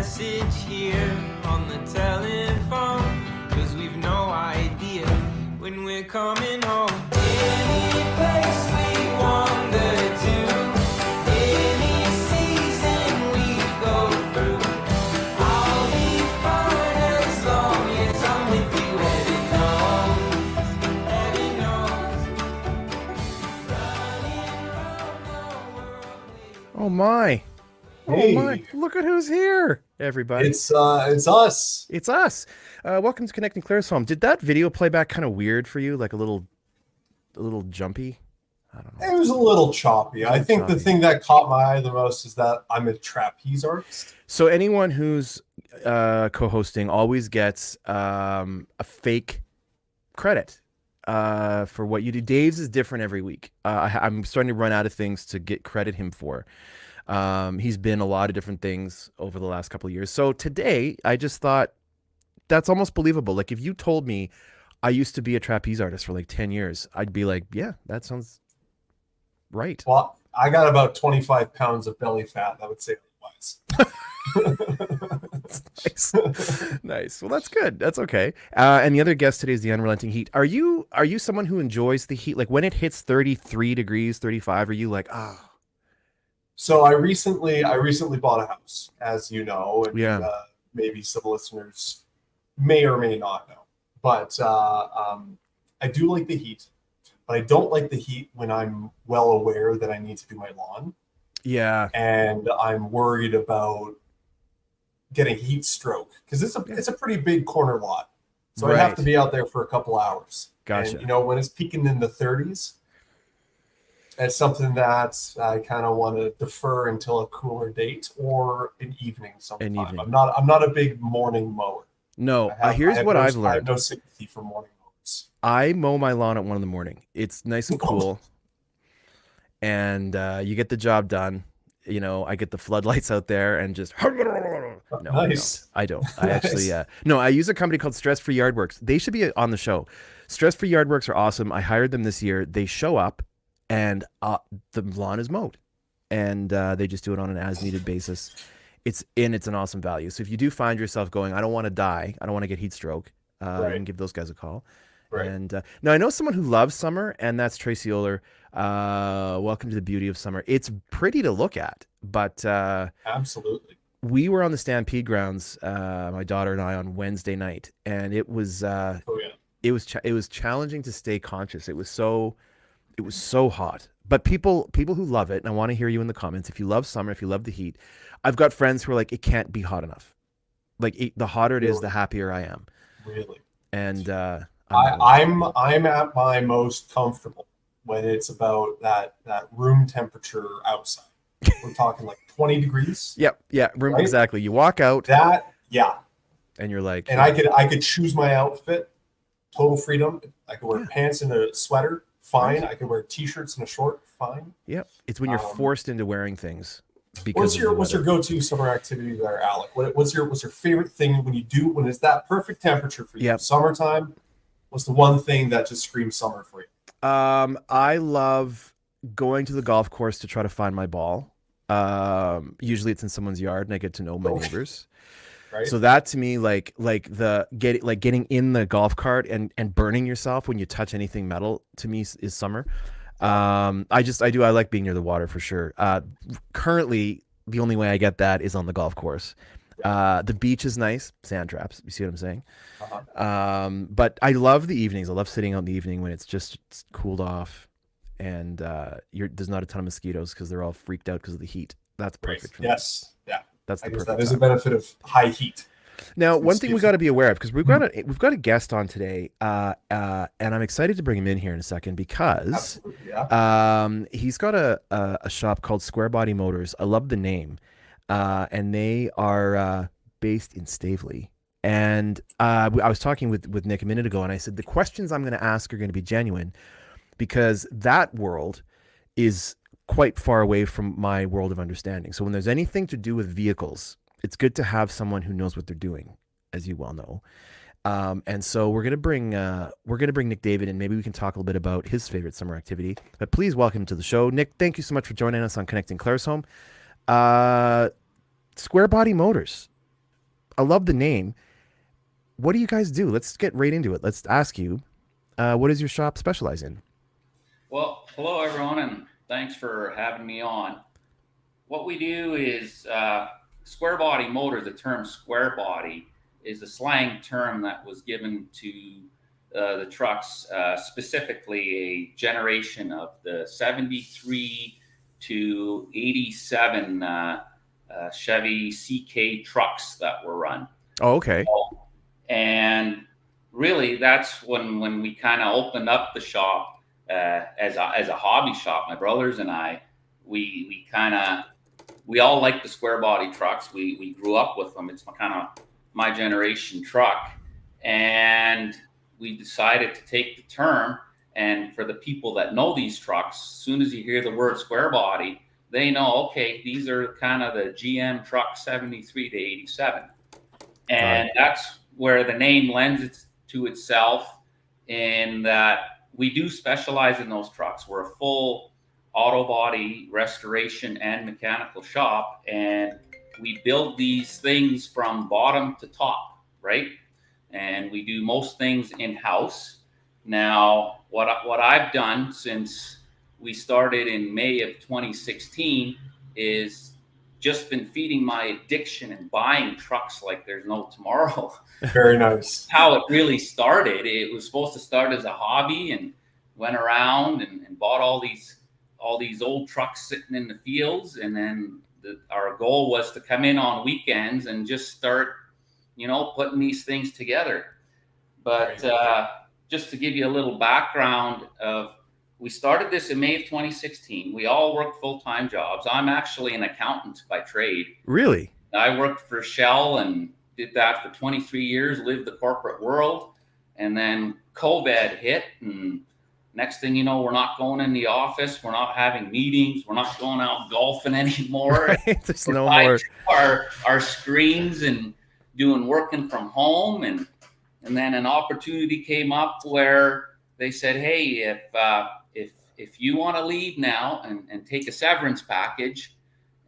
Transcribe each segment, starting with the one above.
message here on the telephone, 'cause we've no idea when we're coming home. Any place we wander to, any season we go through, I'll be fine as long as I'm with you. Heaven knows, running round the world. Oh my. Hey. Oh my. Look at who's here, everybody. It's us. It's us. Welcome to Connecting Claresholm. Did that video playback kind of weird for you? Like a little jumpy? I don't know. It was a little choppy. I think choppy. the thing that caught my eye the most is that I'm a trapeze artist. So anyone who's co-hosting always gets a fake credit for what you do. Dave's is different every week. I'm starting to run out of things to credit him for. He's been a lot of different things over the last couple of years. So today, I just thought that's almost believable. Like if you told me I used to be a trapeze artist for like 10 years, I'd be like, yeah, that sounds right. Well, I got about 25 pounds of belly fat. I would say otherwise. Nice. Nice. Well, that's good. That's okay. And the other guest today is the unrelenting heat. Are you someone who enjoys the heat? Like when it hits 33 degrees, 35, are you like, ah? So I recently bought a house, as you know, and Yeah. Maybe some listeners may or may not know. But I do like the heat, but I don't like the heat when I'm well aware that I need to do my lawn. Yeah. And I'm worried about getting heat stroke because it's a pretty big corner lot. So I have to be out there for a couple hours. Gotcha. And, when it's peaking in the 30s, it's something that I kind of want to defer until a cooler date or an evening sometime. I'm not a big morning mower. No, here's what I've learned. I have no sympathy for morning mowers. I mow my lawn at 1 a.m. It's nice and cool. And you get the job done. I get the floodlights out there and just no, nice. I don't. I actually no, I use a company called Stress Free Yardworks. They should be on the show. Stress Free Yardworks are awesome. I hired them this year. They show up and the lawn is mowed. And they just do it on an as needed basis. It's an awesome value. So if you do find yourself going, I don't want to die, I don't want to get heat stroke, you can give those guys a call. Right. And now I know someone who loves summer, and that's Tracy Oler. Welcome to the beauty of summer. It's pretty to look at, but absolutely. We were on the Stampede grounds, my daughter and I, on Wednesday night, and it was it was challenging to stay conscious. It was so hot. But people who love it, and I want to hear you in the comments. If you love summer, if you love the heat, I've got friends who are like, it can't be hot enough. Like the hotter it is, the happier I am. Really. And I'm at my most comfortable when it's about that room temperature outside. We're talking like 20 degrees. Yep. Yeah. Room right? Exactly. You walk out. And you're like. And I could choose my outfit. Total freedom. I could wear pants and a sweater. Fine. I could wear t-shirts and a short. Fine. Yep. It's when you're forced into wearing things. What's your go-to summer activity there, Alec? What's your favorite thing when it's that perfect temperature for you? Yep. Summertime. What's the one thing that just screams summer for you? I love going to the golf course to try to find my ball. Usually it's in someone's yard, and I get to know my neighbors. Right. So that to me, getting in the golf cart and burning yourself when you touch anything metal, to me is summer. I like being near the water for sure. Currently, the only way I get that is on the golf course. The beach is nice, sand traps. You see what I'm saying? But I love the evenings. I love sitting out in the evening when it's cooled off, and there's not a ton of mosquitoes because they're all freaked out because of the heat. That's perfect for me. Yes, yeah. That's the perfect. That is a benefit of high heat. Now, one thing we got to be aware of, because we've got a guest on today, and I'm excited to bring him in here in a second because he's got a shop called Square Body Motors. I love the name, and they are based in Staveley. And I was talking with Nick a minute ago, and I said the questions I'm going to ask are going to be genuine because that world is quite far away from my world of understanding. So when there's anything to do with vehicles, it's good to have someone who knows what they're doing, as you well know. And so we're gonna bring Nick David in. Maybe we can talk a little bit about his favorite summer activity. But please welcome to the show, Nick. Thank you so much for joining us on Connecting Claresholm. Square Body Motors. I love the name. What do you guys do? Let's get right into it. Let's ask you, what does your shop specialize in? Well, hello everyone, and thanks for having me on. What we do is square body motor. The term square body is a slang term that was given to the trucks, specifically a generation of the 73 to 87 Chevy CK trucks that were run. Oh, okay. And really, that's when we kind of opened up the shop as a hobby shop. My brothers and I, we all like the square body trucks. We grew up with them. It's kind of my generation truck, and we decided to take the term. And for the people that know these trucks, as soon as you hear the word square body, they know, okay, these are kind of the GM truck 73 to 87. And that's where the name lends it to itself, in that we do specialize in those trucks. We're a full auto body restoration and mechanical shop, and we build these things from bottom to top, right? And we do most things in-house. Now, what I've done since we started in May of 2016 is just been feeding my addiction and buying trucks like there's no tomorrow. Very nice. How it really started. It was supposed to start as a hobby, and went around and bought all these old trucks sitting in the fields. And then our goal was to come in on weekends and just start, putting these things together. But just to give you a little background we started this in May of 2016. We all worked full-time jobs. I'm actually an accountant by trade. Really? I worked for Shell and did that for 23 years, lived the corporate world. And then COVID hit, and next thing you know, we're not going in the office. We're not having meetings. We're not going out golfing anymore. Right? There's no more more. Our screens and working from home. And then an opportunity came up where they said, hey, if you want to leave now and take a severance package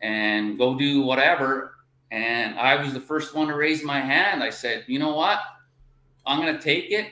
and go do whatever. And I was the first one to raise my hand. I said, you know what? I'm going to take it,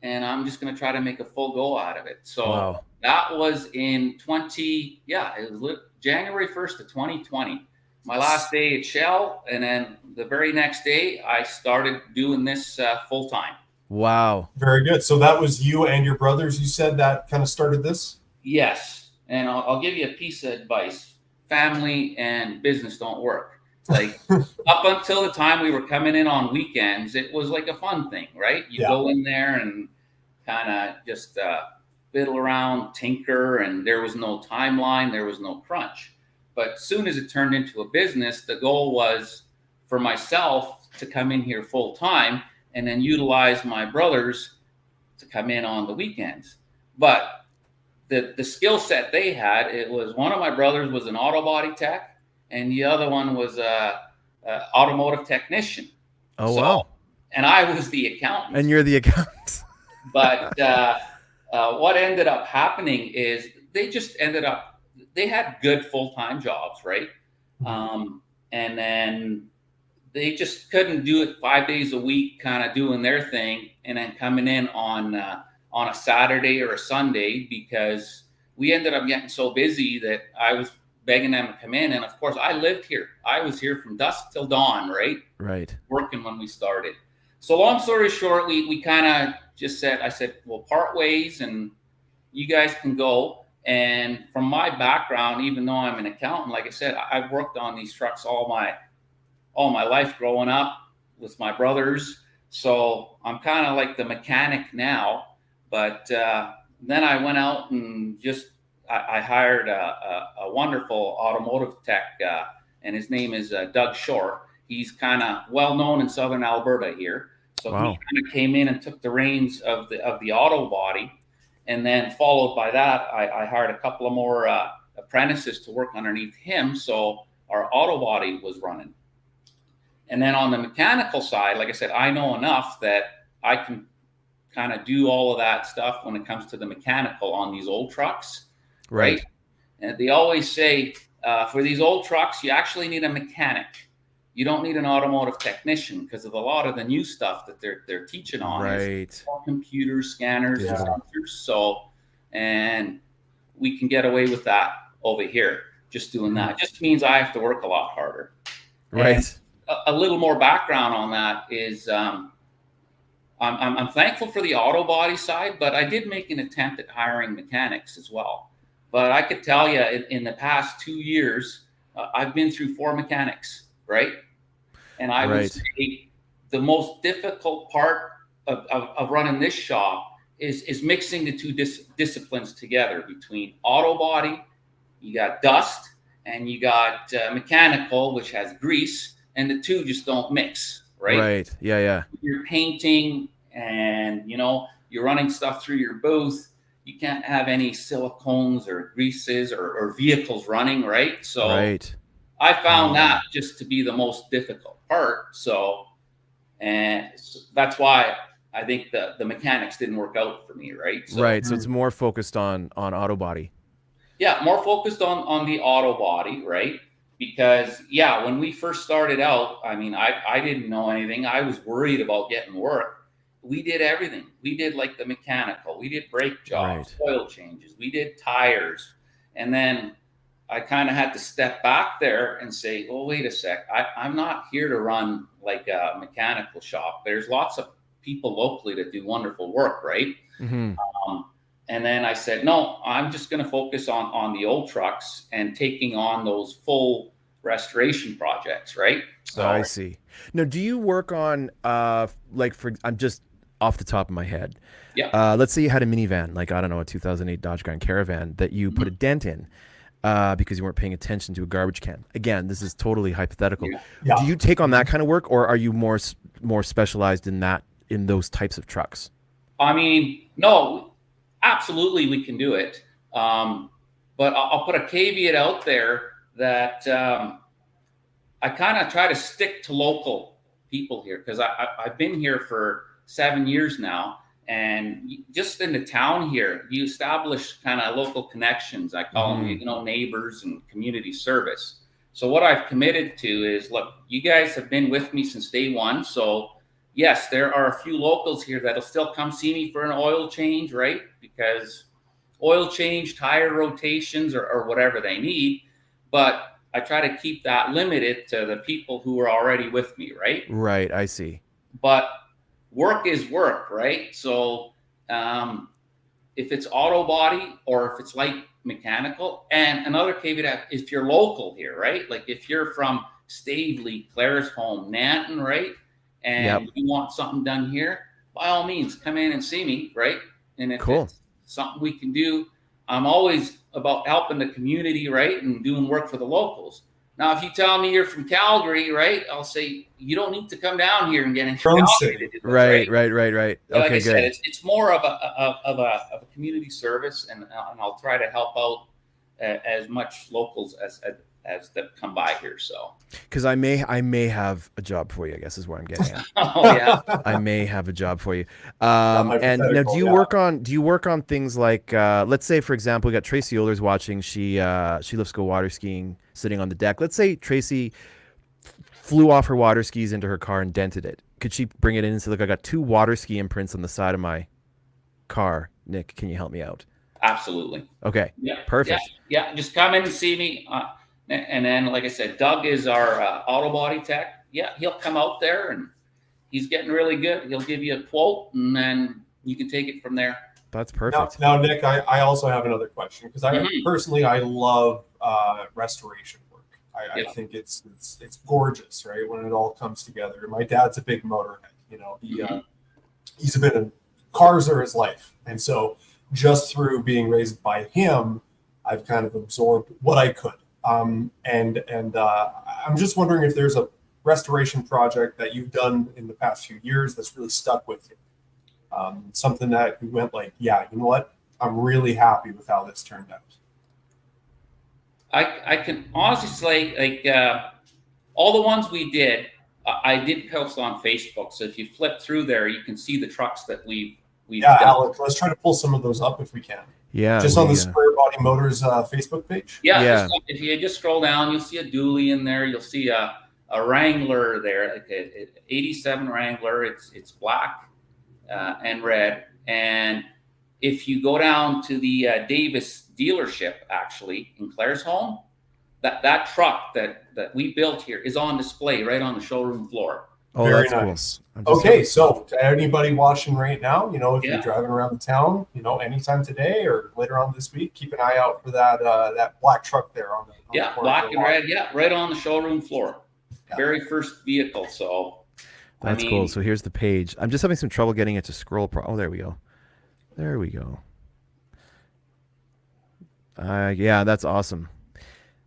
and I'm just going to try to make a full go out of it. So That was in it was January 1st of 2020. My last day at Shell, and then the very next day I started doing this full time. Wow. Very good. So that was you and your brothers, you said, that kind of started this? Yes. And I'll give you a piece of advice. Family and business don't work. Like up until the time we were coming in on weekends, it was like a fun thing, right? You go in there and kind of just fiddle around, tinker, and there was no timeline, there was no crunch. But as soon as it turned into a business, the goal was for myself to come in here full time and then utilize my brothers to come in on the weekends. But the skill set they had, it was one of my brothers was an auto body tech, and the other one was a automotive technician. Oh, wow. And I was the accountant. And you're the accountant. But what ended up happening is they had good full-time jobs, right? And then they just couldn't do it 5 days a week, kind of doing their thing, and then coming in on a Saturday or a Sunday, because we ended up getting so busy that I was begging them to come in. And of course, I lived here. I was here from dusk till dawn, right? Right. Working when we started. So long story short, we kind of just I said, we'll part ways and you guys can go. And from my background, even though I'm an accountant, like I said, I've worked on these trucks all my life growing up with my brothers. So I'm kind of like the mechanic now. But then I went out and I hired a wonderful automotive tech, and his name is Doug Shore. He's kind of well known in Southern Alberta here. So he kind of came in and took the reins of the auto body. And then followed by that, I hired a couple of more apprentices to work underneath him. So our auto body was running. And then on the mechanical side, like I said, I know enough that I can kind of do all of that stuff when it comes to the mechanical on these old trucks. Right. And they always say for these old trucks, you actually need a mechanic. you don't need an automotive technician because of a lot of the new stuff that they're teaching on is computers, scanners, and sensors. So, and we can get away with that over here. Just doing that. It just means I have to work a lot harder. Right. And a little more background on that is I'm thankful for the auto body side, but I did make an attempt at hiring mechanics as well. But I could tell you in the past 2 years, I've been through 4 mechanics, right? And I would say the most difficult part of running this shop is mixing the two disciplines together between auto body, you got dust, and you got mechanical, which has grease, and the two just don't mix, right? Right. Yeah, yeah. You're painting and, you know, you're running stuff through your booth. You can't have any silicones or greases or vehicles running, right? So I found that just to be the most difficult part. So, and that's why I think the mechanics didn't work out for me, right? So, so it's more focused on auto body. Yeah, more focused on the auto body, right? Because, yeah, when we first started out, I mean, I didn't know anything. I was worried about getting work. We did everything. We did like the mechanical. We did brake jobs, oil changes. We did tires. And then I kind of had to step back there and say, oh, wait a sec. I'm not here to run like a mechanical shop. There's lots of people locally that do wonderful work, right? Mm-hmm. And then I said, no, I'm just going to focus on the old trucks and taking on those full restoration projects, right? So I see. Now, do you work on I'm just off the top of my head. Yeah. Let's say you had a minivan, like, I don't know, a 2008 Dodge Grand Caravan that you put a dent in because you weren't paying attention to a garbage can. Again, this is totally hypothetical. Yeah. Do you take on that kind of work, or are you more specialized in those types of trucks? I mean, no. Absolutely, we can do it. But I'll put a caveat out there that I kind of try to stick to local people here because I've been here for 7 years now. And just in the town here, you establish kind of local connections. I call them, you know, neighbors and community service. So what I've committed to is, look, you guys have been with me since day one. So yes, there are a few locals here that'll still come see me for an oil change, right? Because oil change, tire rotations, or whatever they need. But I try to keep that limited to the people who are already with me, right? Right, I see. But work is work, right? So if it's auto body or if it's light mechanical, and another caveat, if you're local here, right? Like if you're from Stavely, Claresholm, Nanton, right? And you want something done here, by all means, come in and see me, right? And if it's something we can do, I'm always about helping the community, right? And doing work for the locals. Now, if you tell me you're from Calgary, right, I'll say you don't need to come down here and get into Calgary. Right. Okay, like I said, good. it's more of a community service, and I'll try to help out as much locals as that come by here. So, because I may have a job for you, I guess is where I'm getting at. Oh yeah, I may have a job for you. And now, do you work on things like, let's say, for example, we got Tracy Ohlers watching. She loves to go water skiing, sitting on the deck. Let's say Tracy flew off her water skis into her car and dented it. Could she bring it in and say, look, I got 2 water ski imprints on the side of my car. Nick, can you help me out? Absolutely. Okay. Yeah. Perfect. Yeah. Just come in and see me. And then, like I said, Doug is our auto body tech. Yeah, he'll come out there and he's getting really good. He'll give you a quote and then you can take it from there. That's perfect. Now Nick, I also have another question because personally I love restoration work. I think it's gorgeous, right? When it all comes together. My dad's a big motorhead. You know, he's been cars are his life, and so just through being raised by him, I've kind of absorbed what I could. And I'm just wondering if there's a restoration project that you've done in the past few years that's really stuck with you. Something that you went like, yeah, you know what? I'm really happy with how this turned out. I can honestly say, like, all the ones we did, I did post on Facebook. So if you flip through there, you can see the trucks that we've done. Alec, let's try to pull some of those up if we can. Yeah, just on the Square Body Motors Facebook page. Yeah. If you just scroll down, you'll see a dually in there. You'll see a a Wrangler there, like a 87 Wrangler. It's black and red. And if you go down to the Davis dealership, actually in Claresholm, that truck that we built here is on display right on the showroom floor. Oh, Very that's nice. cool. Okay, so to anybody watching right now, you know, if Yeah. you're driving around the town, you know, anytime today or later on this week, keep an eye out for that black truck there on the Yeah, corner black of the and lot. red. Yeah, right on the showroom floor. Yeah. Very first vehicle. So That's cool. So here's the page. I'm just having some trouble getting it to scroll. Oh, there we go. There we go. Yeah, that's awesome.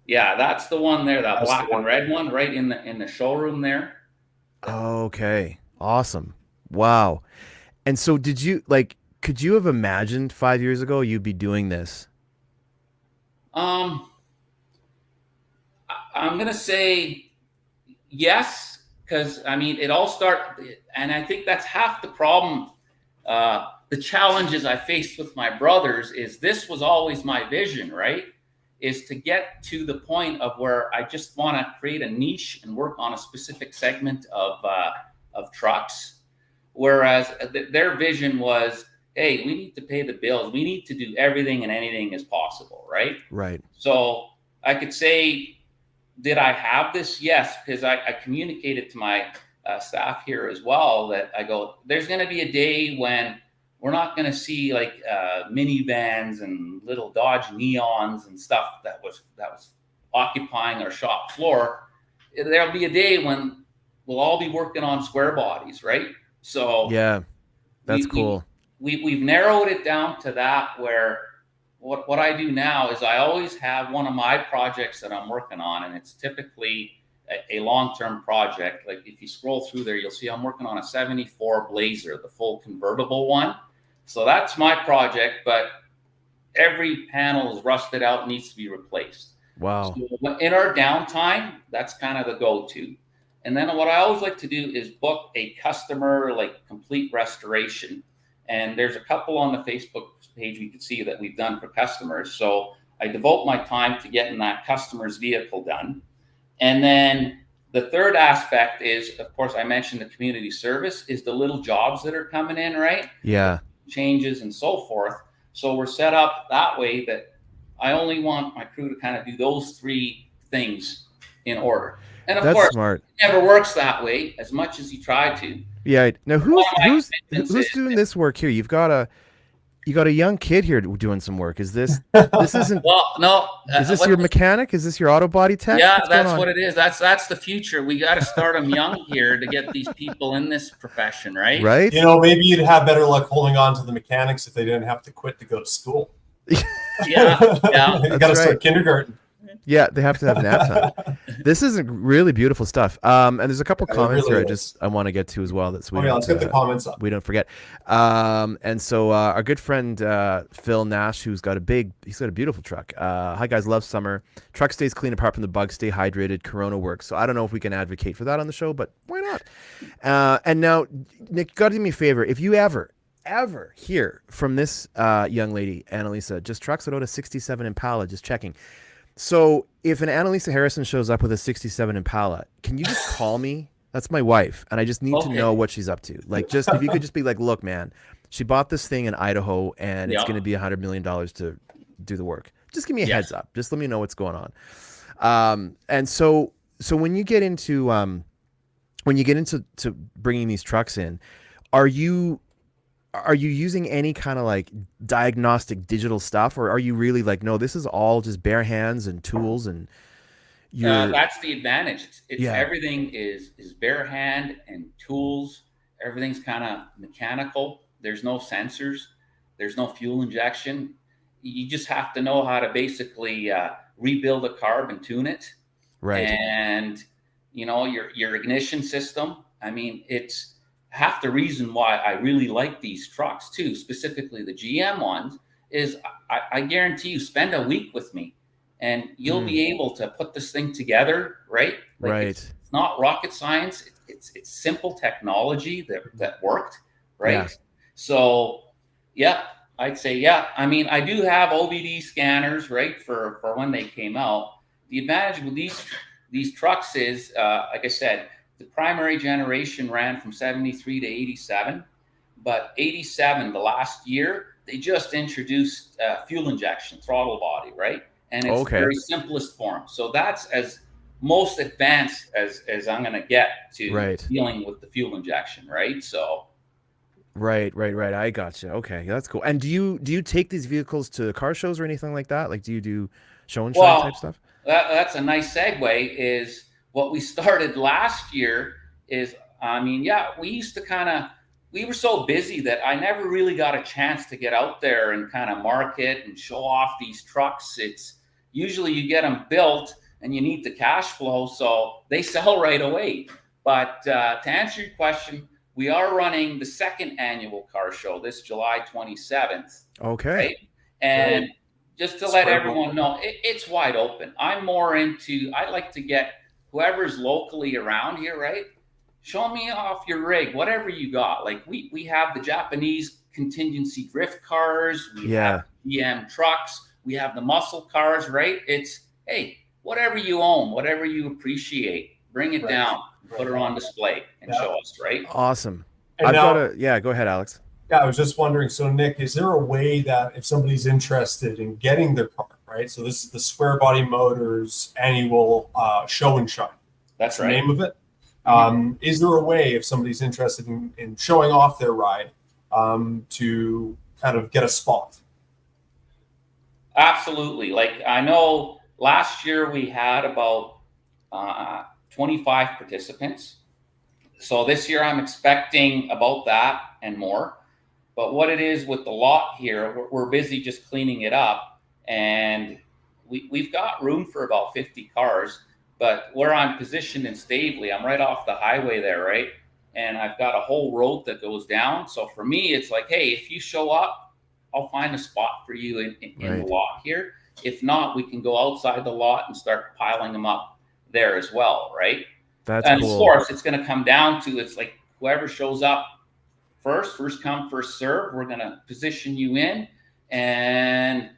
Yeah, that's the one there. That That's black the and one. red one, right in the showroom there. Okay. Awesome. Wow. And so could you have imagined 5 years ago you'd be doing this? I'm gonna say yes, because I mean it all started, and I think that's half the problem. The challenges I faced with my brothers is this was always my vision, right? Is to get to the point of where I just want to create a niche and work on a specific segment of trucks. Whereas their vision was, hey, we need to pay the bills. We need to do everything and anything as possible, right? Right. So I could say, did I have this? Yes, because I communicated to my staff here as well that I go, there's going to be a day when we're not going to see like minivans and little Dodge Neons and stuff that was occupying our shop floor. There'll be a day when we'll all be working on square bodies, right? So yeah, that's cool. We've narrowed it down to that, where what I do now is I always have one of my projects that I'm working on, and it's typically a long-term project. Like if you scroll through there, you'll see I'm working on a 74 Blazer, the full convertible one. So that's my project, but every panel is rusted out, needs to be replaced. Wow. So in our downtime, that's kind of the go-to. And then what I always like to do is book a customer like complete restoration. And there's a couple on the Facebook page we can see that we've done for customers. So I devote my time to getting that customer's vehicle done. And then the third aspect is, of course, I mentioned the community service, is the little jobs that are coming in, right? Yeah. Changes and so forth. So we're set up that way that I only want my crew to kind of do those three things in order. And of course, smart. It never works that way as much as you try to. Yeah. Now who's doing this work here? You got a young kid here doing some work. Is this isn't? Well, no. Is this your mechanic? Is this your auto body tech? Yeah, that's what it is. That's the future. We got to start them young here to get these people in this profession, right? Right. You know, maybe you'd have better luck holding on to the mechanics if they didn't have to quit to go to school. Yeah. You got to start kindergarten. Yeah, they have to have nap time. This is really beautiful stuff. And there's a couple comments really here is. I want to get to as well. That's Let's get the comments up. We don't forget. And so our good friend Phil Nash, he's got a beautiful truck. Hi guys, love summer. Truck stays clean apart from the bugs, stay hydrated. Corona works. So I don't know if we can advocate for that on the show, but why not? And now, Nick, you got to do me a favor. If you ever hear from this young lady, Annalisa, just trucks it out a 67 Impala, just checking. So if an Annalisa Harrison shows up with a 67 Impala, can you just call me? That's my wife, and I just need to know what she's up to. Like, just if you could just be like, look, man, she bought this thing in Idaho, and it's going to be $100 million to do the work. Just give me a heads up. Just let me know what's going on. And so when you get into bringing these trucks in, are you using any kind of like diagnostic digital stuff, or are you really like, no, this is all just bare hands and tools and that's the advantage. It's everything is bare hand and tools. Everything's kind of mechanical. There's no sensors. There's no fuel injection. You just have to know how to basically rebuild a carb and tune it. Right. And your ignition system. I mean, it's half the reason why I really like these trucks too, specifically the GM ones, is I guarantee you spend a week with me and you'll be able to put this thing together, right? Like right. It's not rocket science. It's simple technology that worked, right? Yeah. So yeah, I'd say, yeah. I mean, I do have OBD scanners, right, for when they came out. The advantage with these trucks is, like I said, the primary generation ran from 73 to 87, but 87, the last year, they just introduced fuel injection, throttle body, right? And it's Okay. very simplest form. So that's as most advanced as I'm going to get to Right. dealing with the fuel injection, right? So. Right. I gotcha. Okay, that's cool. And do you take these vehicles to car shows or anything like that? Like, do you do show and shine type stuff? That's a nice segue. Is what we started last year. Is I mean, yeah, we were so busy that I never really got a chance to get out there and kind of market and show off these trucks. It's usually you get them built and you need the cash flow, so they sell right away. But to answer your question, we are running the second annual car show this July 27th. Okay. Right? And just to let everyone know, it's wide open. I'm more into, I like to get whoever's locally around here, right? Show me off your rig, whatever you got. Like we have the Japanese contingency drift cars, we have GM trucks, we have the muscle cars, right? It's, hey, whatever you own, whatever you appreciate, bring it down, put it on display and show us, right? Awesome. And go ahead, Alex. Yeah, I was just wondering, so Nick, is there a way that if somebody's interested in getting their car, right? So this is the Square Body Motors annual show and shine. That's the name of it. Is there a way if somebody's interested in showing off their ride to kind of get a spot? Absolutely. Like I know last year we had about 25 participants. So this year I'm expecting about that and more. But what it is with the lot here, we're busy just cleaning it up, and we've got room for about 50 cars. But where I'm positioned in Stavely, I'm right off the highway there, right? And I've got a whole road that goes down. So for me, it's like, hey, if you show up, I'll find a spot for you in the lot here. If not, we can go outside the lot and start piling them up there as well, right? That's and cool. Of course, it's going to come down to, it's like whoever shows up first come, first serve. We're going to position you in, and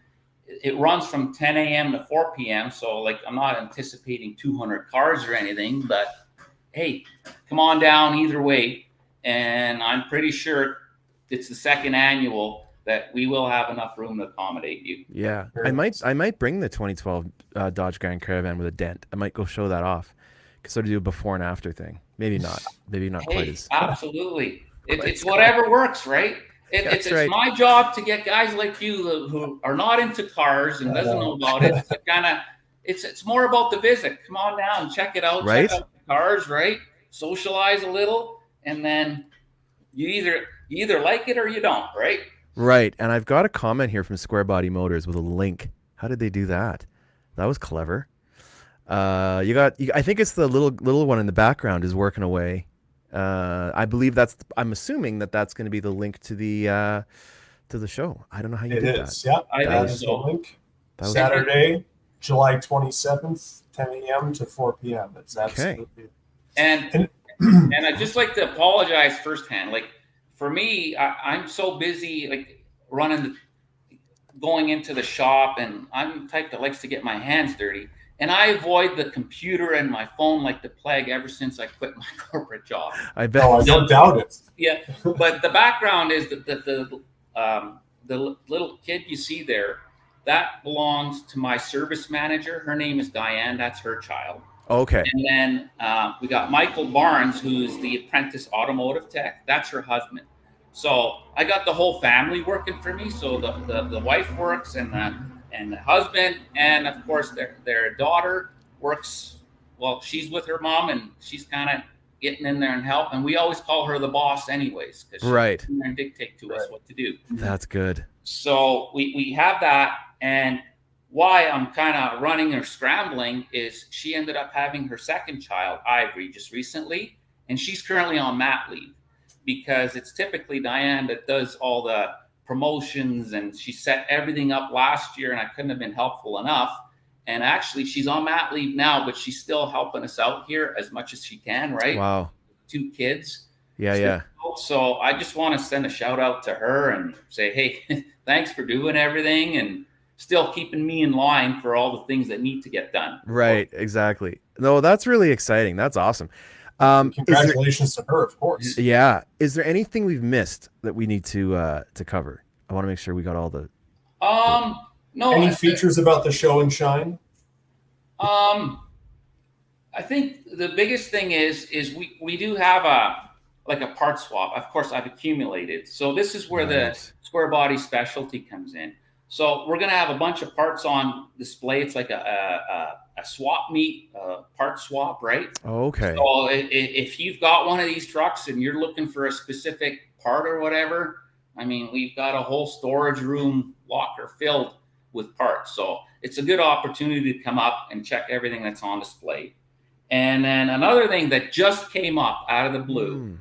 it runs from 10 a.m. to 4 p.m. So like, I'm not anticipating 200 cars or anything, but hey, come on down either way. And I'm pretty sure it's the second annual that we will have enough room to accommodate you. Yeah, I might bring the 2012 Dodge Grand Caravan with a dent. I might go show that off. Sort of do a before and after thing. Maybe not quite as. Absolutely. It's whatever works, right? It's my job to get guys like you who are not into cars and doesn't know about it. To kind of, it's more about the visit. Come on down, check it out, check out the cars, right? Socialize a little, and then you either like it or you don't, right? Right. And I've got a comment here from Square Body Motors with a link. How did they do that? That was clever. I think it's the little one in the background is working away. I believe I'm assuming that's going to be the link to the show. I don't know how you did that. Yeah, that is the link. Saturday, July 27th, 10 a.m. to 4 p.m. That's absolutely. And I'd just like to apologize firsthand. Like for me, I'm so busy, like going into the shop, and I'm the type that likes to get my hands dirty. And I avoid the computer and my phone like the plague ever since I quit my corporate job. I bet. Oh, I don't doubt it. Yeah, but the background is that the little kid you see there, that belongs to my service manager. Her name is Diane. That's her child. Okay. And then we got Michael Barnes, who's the apprentice automotive tech. That's her husband. So I got the whole family working for me. So the wife works, and the husband, and of course their daughter works. Well, she's with her mom, and she's kind of getting in there and help. And we always call her the boss, anyways, because she's in there and dictate to us what to do. That's good. So we have that, and why I'm kind of running or scrambling is she ended up having her second child, Ivory, just recently, and she's currently on mat leave because it's typically Diane that does all the promotions, and she set everything up last year, and I couldn't have been helpful enough. And actually she's on mat leave now, but she's still helping us out here as much as she can, right? Wow. 2 kids. Yeah. So I just want to send a shout out to her and say, hey, thanks for doing everything. And still keeping me in line for all the things that need to get done. Right, exactly. No, that's really exciting. That's awesome. Congratulations to her, of course. Yeah. Is there anything we've missed that we need to cover? I want to make sure we got all the. No. Any features about the show and shine? I think the biggest thing is we do have a part swap. Of course, I've accumulated. So this is where the square body specialty comes in. So we're going to have a bunch of parts on display. It's like a swap meet, part swap, right? Oh, okay. So if you've got one of these trucks and you're looking for a specific part or whatever, I mean, we've got a whole storage room locker filled with parts. So it's a good opportunity to come up and check everything that's on display. And then another thing that just came up out of the blue,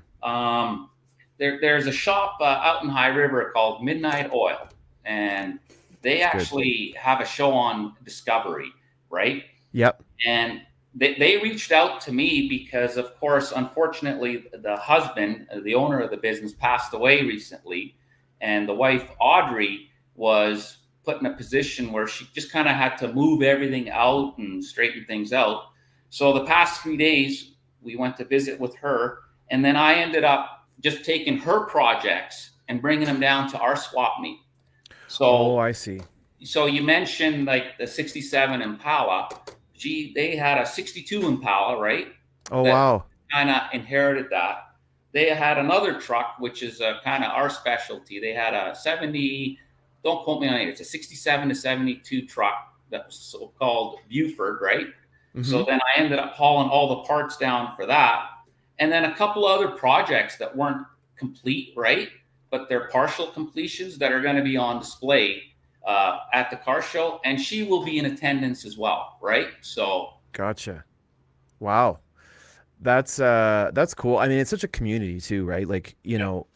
there's a shop out in High River called Midnight Oil, and they actually have a show on Discovery, right? Yep. And they reached out to me because, of course, unfortunately, the husband, the owner of the business, passed away recently, and the wife, Audrey, was put in a position where she just kind of had to move everything out and straighten things out. So the past 3 days, we went to visit with her, and then I ended up just taking her projects and bringing them down to our swap meet. So, I see. So you mentioned like the 67 Impala. They had a 62 Impala, right? Oh, wow. Kind of inherited that. They had another truck, which is kind of our specialty. They had a 70, don't quote me on it, it's a 67 to 72 truck that was so-called Buford, right? Mm-hmm. So then I ended up hauling all the parts down for that. And then a couple other projects that weren't complete, right? But they're partial completions that are going to be on display at the car show. And she will be in attendance as well, right? So. Gotcha. Wow. That's cool. I mean, it's such a community too, right? Like, you know,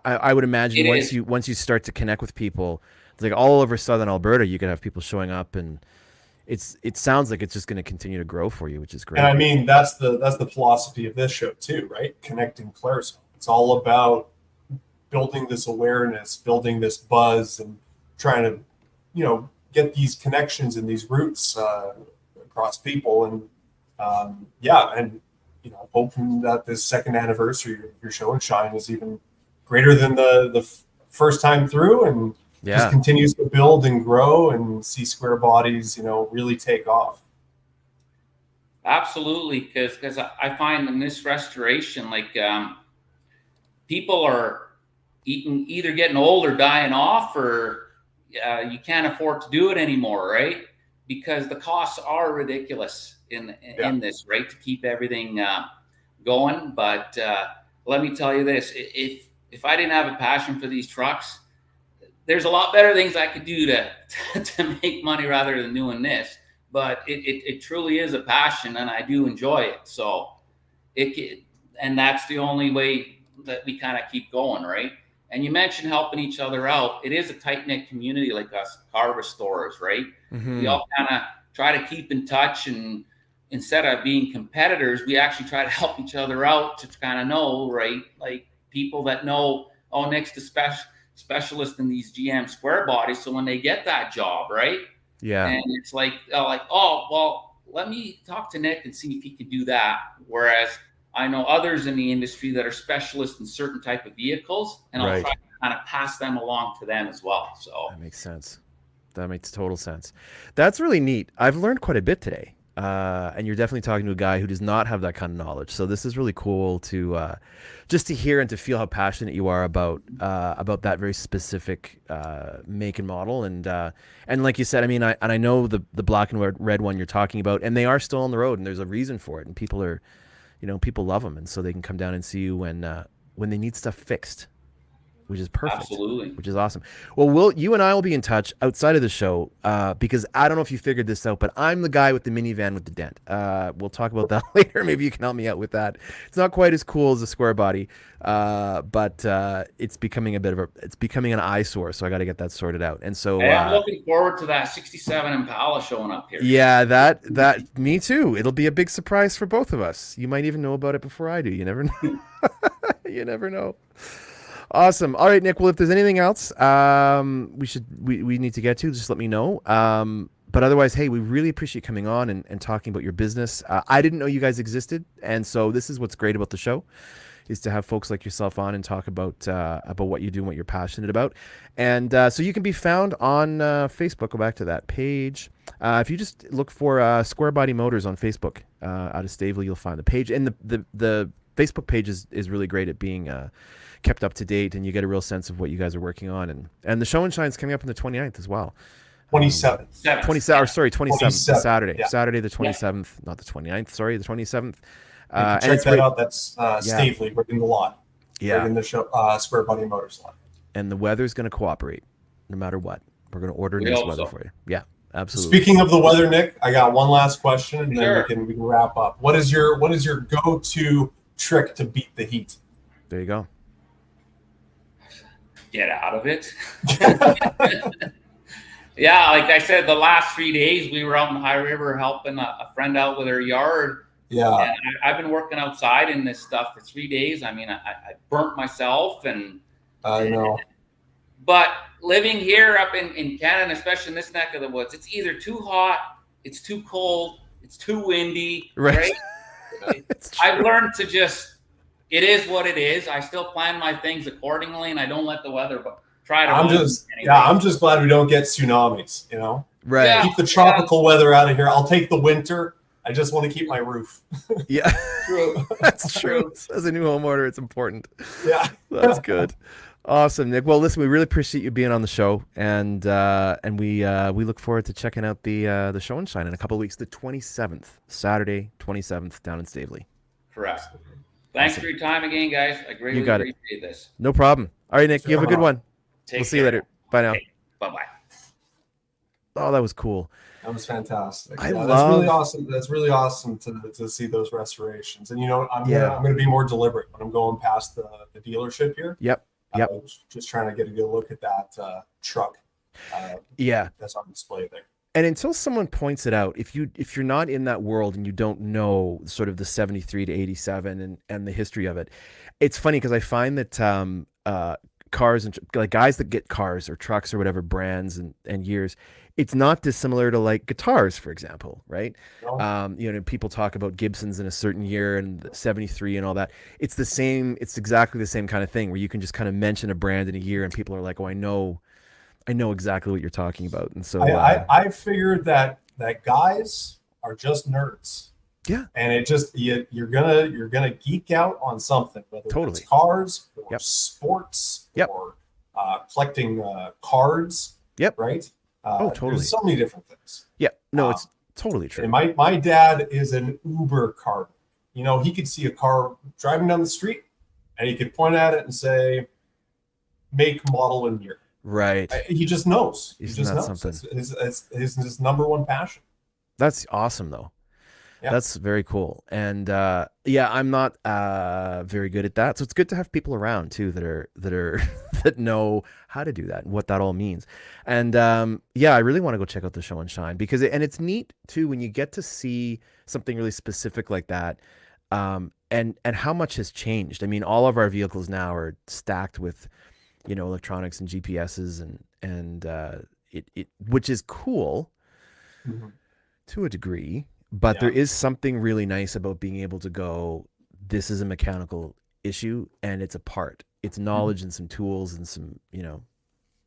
I would imagine once you start to connect with people, it's like all over Southern Alberta, you could have people showing up, and it sounds like it's just going to continue to grow for you, which is great. And I mean, that's the philosophy of this show too, right? Connecting Claresholm. It's all about building this awareness, building this buzz, and trying to, you know, get these connections and these roots across people. And and you know, hoping that this second anniversary of your show and shine is even greater than the first time through, and just continues to build and grow and see square bodies, you know, really take off. Absolutely, because I find in this restoration, like people are either getting old or dying off, or you can't afford to do it anymore, right? Because the costs are ridiculous in this, right? To keep everything going. But let me tell you this: if I didn't have a passion for these trucks, there's a lot better things I could do to make money rather than doing this. But it truly is a passion, and I do enjoy it. So and that's the only way that we kind of keep going, right? And you mentioned helping each other out. It is a tight-knit community like us car restorers, right? Mm-hmm. We all kind of try to keep in touch, and instead of being competitors, we actually try to help each other out to kind of know, right? Like people that know, Nick's the specialist in these GM square bodies. So when they get that job, right? Yeah. And it's like, oh, well, let me talk to Nick and see if he can do that. Whereas I know others in the industry that are specialists in certain type of vehicles, and I'll try to kind of pass them along to them as well. So that makes sense. That makes total sense. That's really neat. I've learned quite a bit today. And you're definitely talking to a guy who does not have that kind of knowledge. So this is really cool to just to hear and to feel how passionate you are about that very specific make and model. And like you said, I mean, I know the black and red one you're talking about, and they are still on the road, and there's a reason for it. And people are, you know, people love them, and so they can come down and see you when they need stuff fixed, which is perfect. Absolutely. Which is awesome. Well, you and I will be in touch outside of the show because I don't know if you figured this out, but I'm the guy with the minivan with the dent. We'll talk about that later. Maybe you can help me out with that. It's not quite as cool as a square body, but it's becoming an eyesore, so I got to get that sorted out. And so I'm looking forward to that 67 Impala showing up here. Yeah, that me too. It'll be a big surprise for both of us. You might even know about it before I do. You never know. You never know. Awesome. All right, Nick. Well, if there's anything else we need to get to, just let me know. But otherwise, hey, we really appreciate coming on and talking about your business. I didn't know you guys existed, and so this is what's great about the show, is to have folks like yourself on and talk about what you do and what you're passionate about. And so you can be found on Facebook. Go back to that page. If you just look for Square Body Motors on Facebook out of Stavely, you'll find the page. And the Facebook page is really great at being kept up to date, and you get a real sense of what you guys are working on. And the show and shine is coming up on the 29th as well. 27th. 27th, Saturday. Yeah. Saturday the 27th, not the 29th, sorry, the 27th. Check that out. That's Stavely, right in the lot. Yeah. Right in the show, Square Body Motors lot. And the weather's going to cooperate no matter what. We're going to order nice weather for you. Yeah, absolutely. Speaking of the weather, Nick, I got one last question, and then we can wrap up. What is your go-to trick to beat the heat? There you go. Get out of it. Yeah, like I said, the last 3 days we were out in High River helping a friend out with her yard. Yeah. And I've been working outside in this stuff for 3 days. I mean, I burnt myself, and I know. But living here up in Canada, especially in this neck of the woods, it's either too hot, it's too cold, it's too windy. Right? I've learned to just, it is what it is. I still plan my things accordingly, and I don't let the weather try to. I'm just glad we don't get tsunamis. You know, right? Yeah. Keep the tropical weather out of here. I'll take the winter. I just want to keep my roof. Yeah, true. That's true. As a new homeowner, it's important. Yeah, that's good. Awesome, Nick. Well, listen, we really appreciate you being on the show, and we look forward to checking out the show and shine in a couple of weeks, the 27th, Saturday, 27th, down in Stavely. Correct. Thanks for your time again, guys. I greatly appreciate this. No problem. All right, Nick, you have a good one. We'll see you later. Bye now. Okay. Bye-bye. Oh, that was cool. That was fantastic. That's really awesome. That's really awesome to see those restorations. And I'm gonna be more deliberate when I'm going past the dealership here. Yep. Just trying to get a good look at that truck. That's on display there. And until someone points it out, if you're not in that world and you don't know sort of the 73 to 87 and the history of it, it's funny because I find that cars and like guys that get cars or trucks or whatever brands and years, it's not dissimilar to like guitars, for example, right? No. People talk about Gibsons in a certain year and 73 and all that. It's the same. It's exactly the same kind of thing where you can just kind of mention a brand in a year and people are like, oh, I know exactly what you're talking about. And so I figured that guys are just nerds. Yeah. And it just you're gonna geek out on something, whether it's cars or sports or collecting cards. Yep. Right. Totally. There's so many different things. Yeah. No, it's totally true. And my dad is an uber car. He could see a car driving down the street and he could point at it and say, make, model, and year. Right. He just knows. He just knows. Something. It's his number one passion. That's awesome, though. Yeah. That's very cool. And I'm not very good at that. So it's good to have people around too that know how to do that and what that all means. And I really want to go check out the show and shine because it's neat too when you get to see something really specific like that. And how much has changed. I mean, all of our vehicles now are stacked with electronics and GPSs and it which is cool to a degree. But there is something really nice about being able to go, this is a mechanical issue and it's a part. It's knowledge and some tools and some,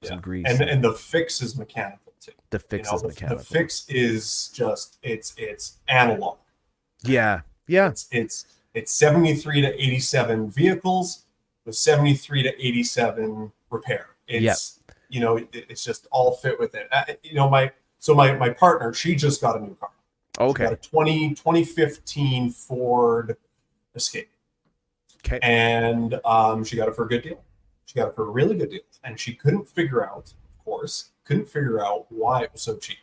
some grease. And the fix is mechanical too. The fix is mechanical. The fix is just it's analog. Yeah. Yeah. It's 73 to 87 vehicles with 73 to 87 repair. It's it's just all fit with it. My partner, she just got a new car. Okay. She got a 2015 Ford Escape. Okay. And she got it for a good deal. She got it for a really good deal. And she couldn't figure out why it was so cheap.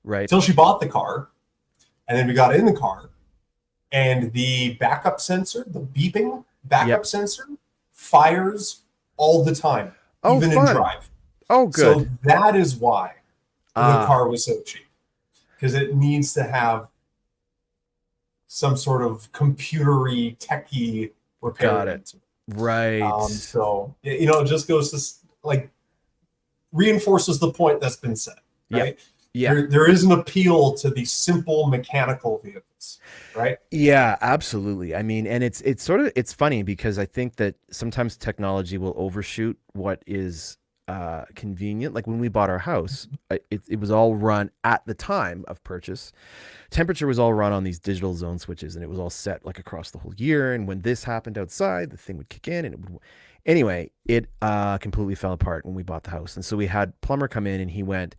Right. Until she bought the car. And then we got in the car. And the backup sensor, the beeping backup sensor, fires all the time. Even in drive. Oh, good. So that is why the car was so cheap. Because it needs to have some sort of computery, techie repair. Got it. Right. So it just goes to like reinforces the point that's been said, right? Yeah. There is an appeal to these simple mechanical vehicles, right? Yeah, absolutely. I mean, and it's sort of it's funny because I think that sometimes technology will overshoot what is convenient. Like when we bought our house, it was all run at the time of purchase. Temperature was all run on these digital zone switches, and it was all set like across the whole year. And when this happened outside, the thing would kick in, and it would. Anyway, it completely fell apart when we bought the house, and so we had plumber come in, and he went,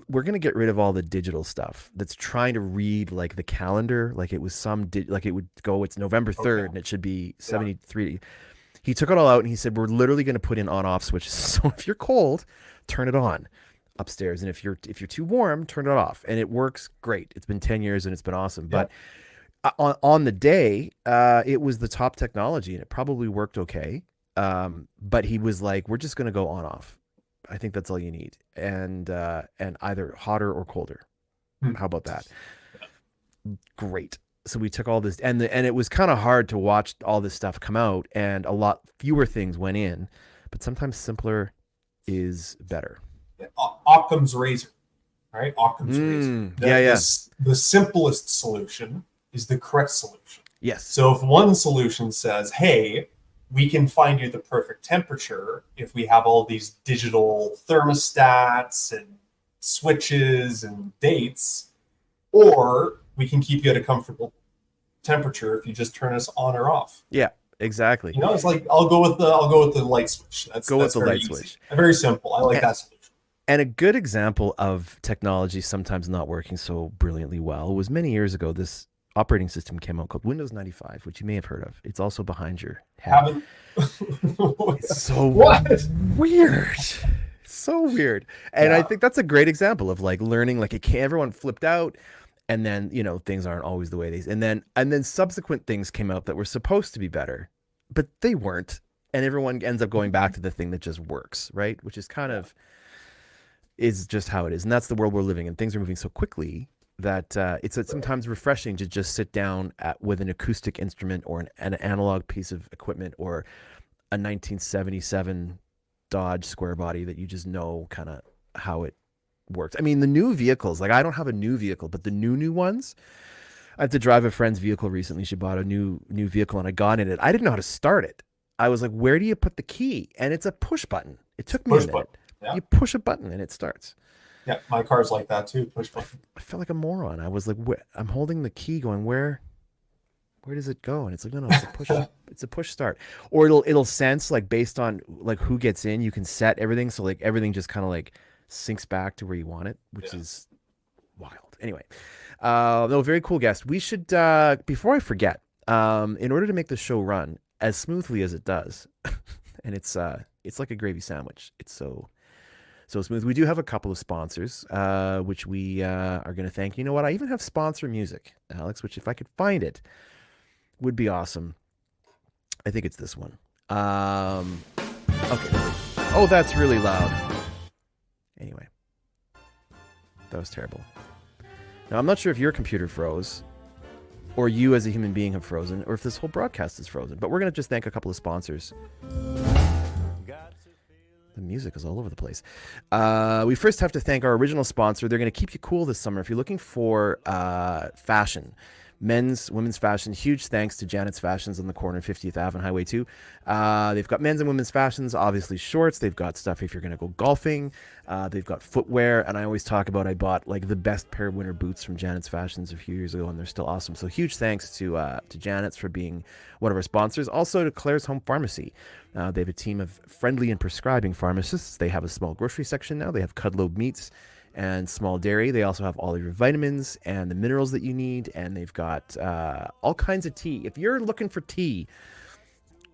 we're going to get rid of all the digital stuff that's trying to read like the calendar, like it was like it would go, it's November 3rd and it should be 73. He took it all out and he said, we're literally going to put in on off switches. So if you're cold, turn it on upstairs. And if you're too warm, turn it off. And it works great. It's been 10 years and it's been awesome. But on the day, it was the top technology and it probably worked okay. But he was like, we're just going to go on off. I think that's all you need, and either hotter or colder. How about that? Great. So we took all this, and it was kind of hard to watch all this stuff come out, and a lot fewer things went in, but sometimes simpler is better. Occam's razor, right? Occam's razor. The simplest solution is the correct solution. Yes. So if one solution says, "Hey, we can find you the perfect temperature if we have all these digital thermostats and switches and dates, or we can keep you at a comfortable temperature if you just turn us on or off." Yeah, exactly. It's like I'll go with the light switch. That's with the light easy. switch. Very simple. I like that solution. And a good example of technology sometimes not working so brilliantly well was many years ago. This operating system came out called Windows 95, which you may have heard of. It's also behind your head. It's so weird. So weird. And I think that's a great example of like learning, like everyone flipped out, and then, things aren't always the way they, and then subsequent things came out that were supposed to be better, but they weren't. And everyone ends up going back to the thing that just works, right? Which is kind of is just how it is. And that's the world we're living in. Things are moving so quickly that it's sometimes refreshing to just sit down with an acoustic instrument or an analog piece of equipment or a 1977 Dodge square body that you just know kind of how it works. I mean, the new vehicles, like I don't have a new vehicle, but the new ones, I had to drive a friend's vehicle recently. She bought a new vehicle and I got in it. I didn't know how to start it. I was like, where do you put the key? And it's a push button. It took me a minute. Yeah. You push a button and it starts. Yeah, my car's like that too. Push button. I felt like a moron. I was like, I'm holding the key, going, where does it go? And it's like, no, it's a push. It's a push start. Or it'll sense like based on like who gets in. You can set everything so like everything just kind of like sinks back to where you want it, which is wild. Anyway, no, very cool guest. We should before I forget, in order to make the show run as smoothly as it does, and it's like a gravy sandwich. It's so smooth. We do have a couple of sponsors, which we are going to thank. You know what? I even have sponsor music, Alex, which if I could find it, would be awesome. I think it's this one. Okay. Oh, that's really loud. Anyway, that was terrible. Now, I'm not sure if your computer froze, or you as a human being have frozen, or if this whole broadcast is frozen. But we're going to just thank a couple of sponsors. The music is all over the place. We first have to thank our original sponsor. They're going to keep you cool this summer. If you're looking for fashion, men's, women's fashion, huge thanks to Janet's Fashions on the corner of 50th Ave and Highway 2. They've got men's and women's fashions, obviously shorts. They've got stuff if you're going to go golfing. They've got footwear. And I always talk about I bought like the best pair of winter boots from Janet's Fashions a few years ago, and they're still awesome. So huge thanks to Janet's for being one of our sponsors. Also to Claresholm Pharmacy. They have a team of friendly and prescribing pharmacists. They have a small grocery section now. They have Cudlow meats and small dairy. They also have all of your vitamins and the minerals that you need. And they've got all kinds of tea. If you're looking for tea,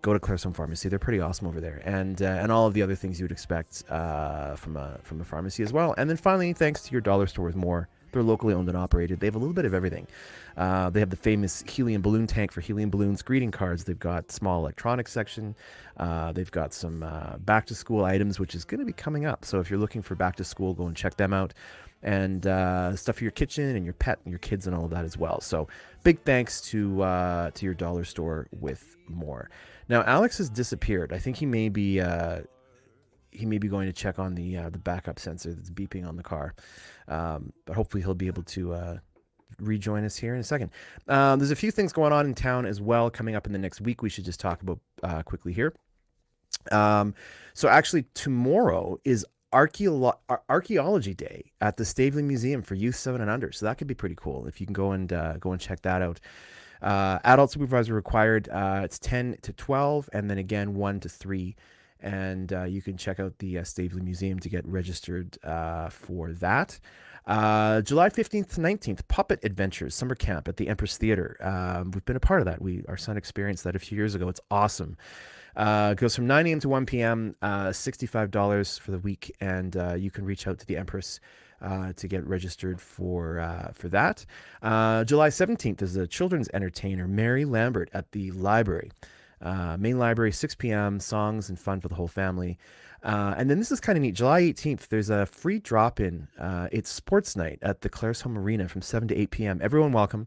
go to Claresholm Pharmacy. They're pretty awesome over there. And all of the other things you would expect from a pharmacy as well. And then finally, thanks to your dollar store with more. They're locally owned and operated. They have a little bit of everything. They have the famous helium balloon tank for helium balloons, greeting cards. They've got small electronics section. They've got some back to school items, which is going to be coming up. So if you're looking for back to school, go and check them out. And stuff for your kitchen and your pet and your kids and all of that as well. So big thanks to your dollar store with more. Now Alex has disappeared. I think he may be going to check on the backup sensor that's beeping on the car. But hopefully he'll be able to rejoin us here in a second. There's a few things going on in town as well coming up in the next week. We should just talk about quickly here. So actually tomorrow is Archaeology Day at the Staveley Museum for youth 7 and under. So that could be pretty cool if you can go and check that out. Adult supervisor required. It's 10 to 12 and then again 1 to 3. And you can check out the Staveley Museum to get registered for that. July 15th to 19th, Puppet Adventures Summer Camp at the Empress Theater. We've been a part of that. Our son experienced that a few years ago. It's awesome. It goes from 9 a.m. to 1 p.m., $65 for the week, and you can reach out to the Empress to get registered for that. July 17th is a children's entertainer, Mary Lambert, at the library. Main library, 6 p.m., songs and fun for the whole family. And then this is kind of neat. July 18th, there's a free drop-in. It's sports night at the Claresholm Arena from 7 to 8 p.m. Everyone welcome.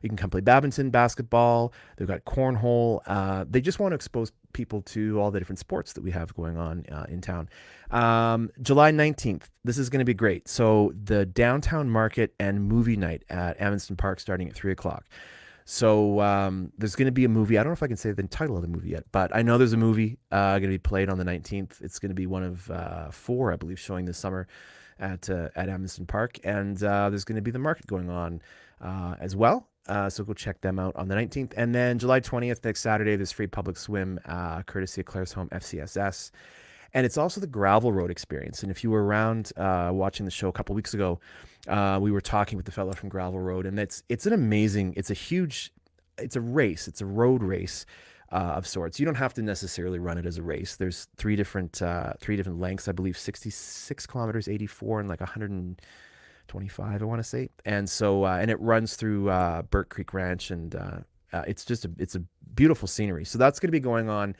You can come play badminton, basketball. They've got cornhole. They just want to expose people to all the different sports that we have going on in town. July 19th, this is going to be great. So the downtown market and movie night at Amundsen Park starting at 3 o'clock. So there's going to be a movie. I don't know if I can say the title of the movie yet, but I know there's a movie going to be played on the 19th. It's going to be one of 4, I believe, showing this summer at Amundsen Park. And there's going to be the market going on as well. So go check them out on the 19th. And then July 20th, next Saturday, there's free public swim, courtesy of Claresholm FCSS. And it's also the gravel road experience. And if you were around watching the show a couple weeks ago, we were talking with the fellow from Gravel Road, and it's a race. It's a road race of sorts. You don't have to necessarily run it as a race. There's three different lengths, I believe, 66 kilometers, 84, and like 125, I want to say. And so, and it runs through Burt Creek Ranch, and it's a beautiful scenery. So that's going to be going on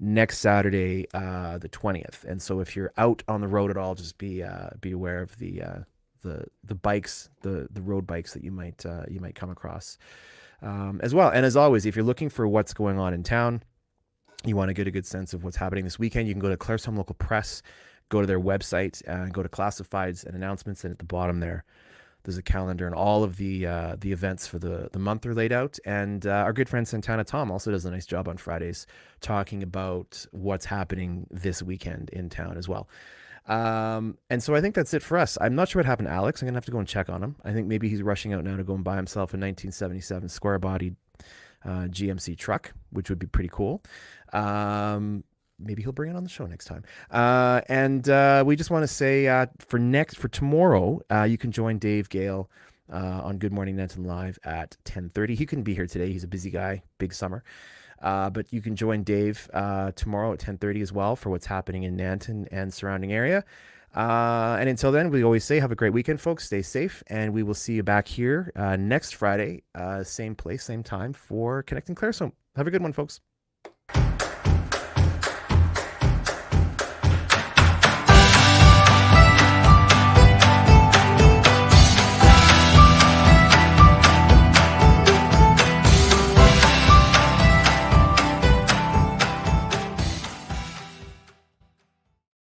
next Saturday, the 20th. And so if you're out on the road at all, just be aware of the bikes, the road bikes that you might come across as well. And as always, if you're looking for what's going on in town, you want to get a good sense of what's happening this weekend, you can go to Claresholm Local Press, go to their website, and go to classifieds and announcements. And at the bottom there's a calendar, and all of the events for the month are laid out. And our good friend Santana Tom also does a nice job on Fridays talking about what's happening this weekend in town as well. And so I think that's it for us. I'm not sure what happened to Alex. I'm gonna have to go and check on him. I think maybe he's rushing out now to go and buy himself a 1977 square-bodied GMC truck, which would be pretty cool. Maybe he'll bring it on the show next time. And we just want to say for tomorrow, you can join Dave Gale on Good Morning Nanton Live at 10:30. He couldn't be here today. He's a busy guy, big summer. But you can join Dave tomorrow at 10:30 as well for what's happening in Nanton and surrounding area. And until then, we always say have a great weekend, folks. Stay safe, and we will see you back here next Friday, same place, same time for Connecting Claresholm. Have a good one, folks.